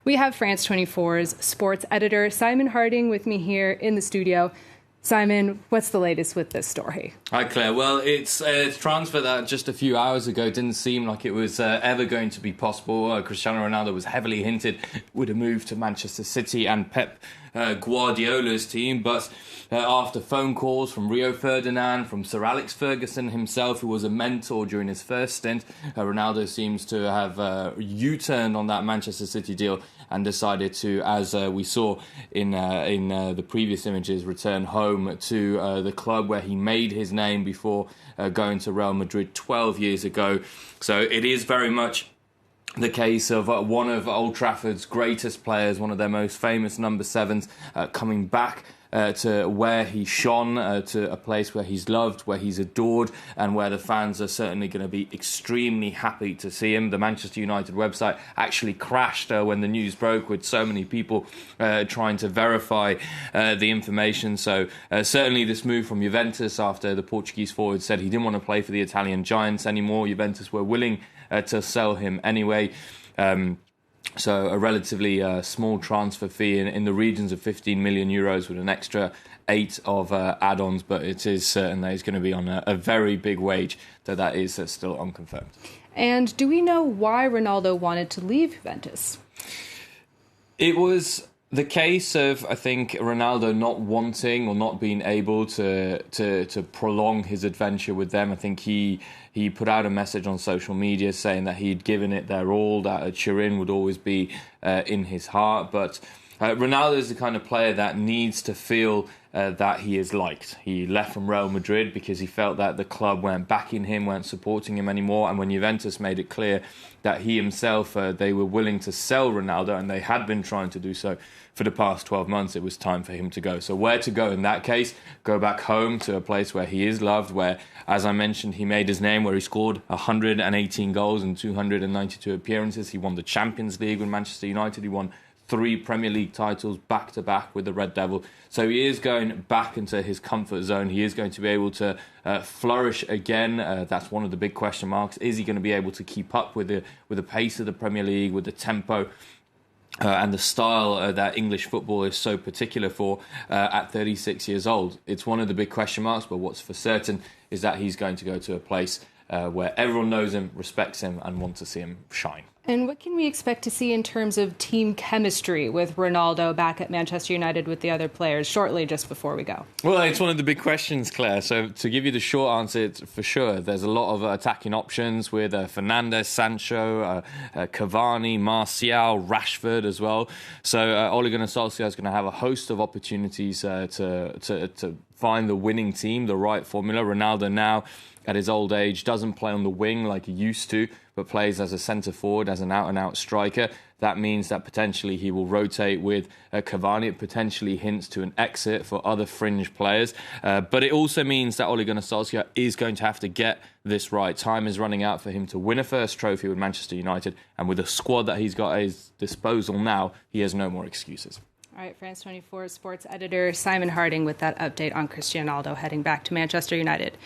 We have France 24's sports editor Simon Harding with me here in the studio. Simon, what's the latest with this story? Hi, Claire. Well, it's a transfer that just a few hours ago didn't seem like it was ever going to be possible. Cristiano Ronaldo was heavily hinted would have moved to Manchester City and Pep Guardiola's team, but after phone calls from Rio Ferdinand, from Sir Alex Ferguson himself, who was a mentor during his first stint, Ronaldo seems to have U-turned on that Manchester City deal and decided to, as we saw in the previous images, return home to the club where he made his name before going to Real Madrid 12 years ago. So it is very much the case of one of Old Trafford's greatest players, one of their most famous number sevens, coming back to where he shone, to a place where he's loved, where he's adored, and where the fans are certainly going to be extremely happy to see him. The Manchester United website actually crashed when the news broke, with so many people trying to verify the information. So certainly this move from Juventus, after the Portuguese forward said he didn't want to play for the Italian giants anymore, Juventus were willing to sell him anyway. So a relatively small transfer fee in the regions of 15 million euros with an extra 8 of add-ons, but it is certain that he's going to be on a very big wage, though that is still unconfirmed. And do we know why Ronaldo wanted to leave Juventus? It was the case of, I think, Ronaldo not wanting or not being able to prolong his adventure with them. I think he put out a message on social media saying that he'd given it their all, that Turin would always be in his heart. But Ronaldo is the kind of player that needs to feel that he is liked. He left from Real Madrid because he felt that the club weren't backing him, weren't supporting him anymore. And when Juventus made it clear that he himself, they were willing to sell Ronaldo, and they had been trying to do so for the past 12 months, it was time for him to go. So where to go in that case? Go back home to a place where he is loved, where, as I mentioned, he made his name, where he scored 118 goals in 292 appearances. He won the Champions League with Manchester United. He won 3 Premier League titles back-to-back with the Red Devil. So he is going back into his comfort zone. He is going to be able to flourish again. That's one of the big question marks. Is he going to be able to keep up with the pace of the Premier League, with the tempo and the style that English football is so particular for at 36 years old? It's one of the big question marks, but what's for certain is that he's going to go to a place where everyone knows him, respects him, and wants to see him shine. And what can we expect to see in terms of team chemistry with Ronaldo back at Manchester United with the other players shortly, just before we go? Well, it's one of the big questions, Claire. So to give you the short answer, it's for sure, there's a lot of attacking options with Fernandes, Sancho, Cavani, Martial, Rashford as well. So Ole Gunnar Solskjaer is going to have a host of opportunities to find the winning team, the right formula. Ronaldo now, at his old age, doesn't play on the wing like he used to, but plays as a centre-forward, as an out-and-out striker. That means that potentially he will rotate with Cavani. It potentially hints to an exit for other fringe players. But it also means that Ole Gunnar Solskjaer is going to have to get this right. Time is running out for him to win a first trophy with Manchester United. And with the squad that he's got at his disposal now, he has no more excuses. All right, France 24 sports editor Simon Harding with that update on Cristiano Ronaldo heading back to Manchester United.